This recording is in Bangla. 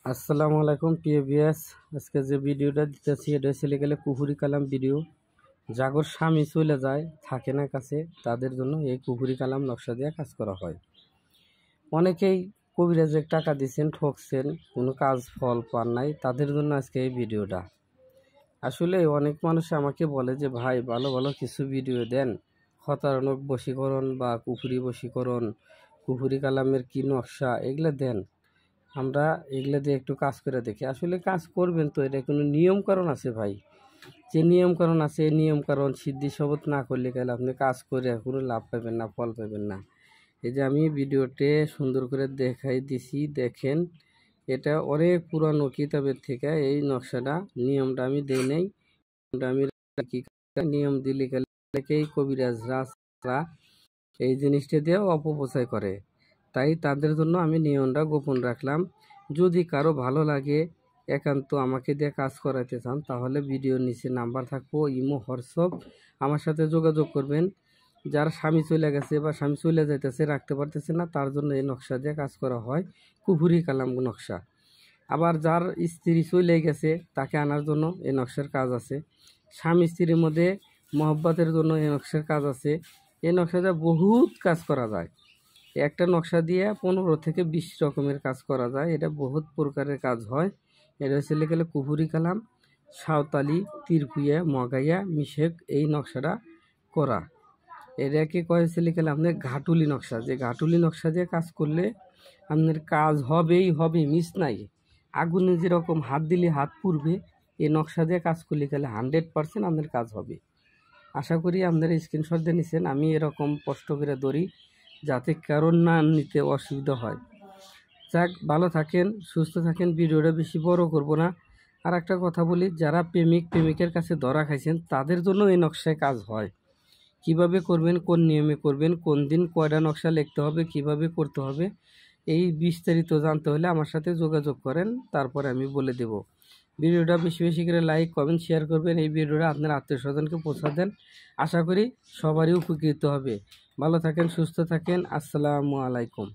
আসসালামু আলাইকুম প্রিয় ভিউয়ার্স। আজকে যে ভিডিওটা দিতেছি এটা ছেলে গেলে কুহুরি কালাম ভিডিও। জাগর স্বামী চলে যায়, থাকে না কাছে, তাদের জন্য এই কুহুরি কালাম নকশা দিয়ে কাজ করা হয়। অনেকেই কবিরাজে টাকা দিচ্ছেন, ঠকছেন, কোনো কাজ ফল পান নাই, তাদের জন্য আজকে এই ভিডিওটা। আসলে অনেক মানুষ আমাকে বলে যে ভাই ভালো ভালো কিছু ভিডিও দেন, খতারণক বশীকরণ বা কুহুরি বশীকরণ, কুহুরি কালামের কি নকশা এগুলো দেন, আমরা এগুলো দিয়ে একটু কাজ করে দেখি। আসলে কাজ করবেন তো এটা কোনো নিয়মকানুন আছে ভাই, যে নিয়মকানুন আছে এই নিয়মকানুন সিদ্ধি শপথ না করলে গেলে আপনি কাজ করে কোনো লাভ পাবেন না, ফল পাবেন না। এই যে আমি ভিডিওতে সুন্দর করে দেখাই দিছি, দেখেন এটা অনেক পুরানো কিতাবের থেকে এই নকশাটা, নিয়মটা আমি দেই নাই। আমি কি নিয়ম দিলে গেলে এই কবিরাজরা এই জিনিসটা দিয়ে অপপ্রচার করে, তাই তাদের জন্য আমি নিয়মটা গোপন রাখলাম। যদি কারো ভালো লাগে একান্ত আমাকে দিয়ে কাজ করাতে চান তাহলে ভিডিওর নিচে নাম্বার থাকবো, ইমো হোয়াটসঅ্যাপ, আমার সাথে যোগাযোগ করবেন। যার স্বামী চলে গেছে বা স্বামী চলে যাইতেছে, রাখতে পারতেছে না, তার জন্য এই নকশা দিয়ে কাজ করা হয়, কুহুরি কালাম নকশা। আবার যার স্ত্রী চলে গেছে তাকে আনার জন্য এই নকশার কাজ আছে। স্বামী স্ত্রীর মধ্যে মহব্বতের জন্য এই নকশার কাজ আছে। এই নকশা দিয়ে বহুত কাজ করা যায়। একটা নকশা দিয়ে 15 থেকে 20 রকমের কাজ করা যায়, এটা বহুত প্রকারের কাজ হয়। এটা হচ্ছে গেলে কুহুরি কালাম, সাঁওতালি, তিরপুইয়া, মগাইয়া, মিশেক এই নকশাটা করা। এটাকে কয়েছিল গেলে আপনার ঘাটুলি নকশা, যে ঘাটুলি নকশা দিয়ে কাজ করলে আপনার কাজ হবেই হবে, মিস নাই। আগুনে যেরকম হাত দিলে হাত পুড়বে, এই নকশা দিয়ে কাজ করলে গেলে 100% আপনার কাজ হবে। আশা করি আপনারা স্ক্রিনশট দিয়ে নিচ্ছেন, আমি এরকম কষ্ট করে ধরি যাতে কারণ না নিতে অসুবিধা হয়। যাক, ভালো থাকেন, সুস্থ থাকেন, ভিডিওটা বেশি বড় করব না। আর একটা কথা বলি, যারা প্রেমিকের কাছে ধরা খাইছেন তাদের জন্য এই নকশায় কাজ হয়। কিভাবে করবেন, কোন নিয়মে করবেন, কোন দিন কয়টা নকশা লিখতে হবে, কিভাবে করতে হবে, এই বিস্তারিত জানতে হলে আমার সাথে যোগাযোগ করেন, তারপরে আমি বলে দেব। ভিডিওটা বেশি বেশি করে লাইক কমেন্ট শেয়ার করবেন, এই ভিডিওটা আপনার আত্মীয় স্বজনকে পৌঁছা দেন। আশা করি সবারই উপকৃত হবে। ভালো থাকেন, সুস্থ থাকেন, আসসালামু আলাইকুম।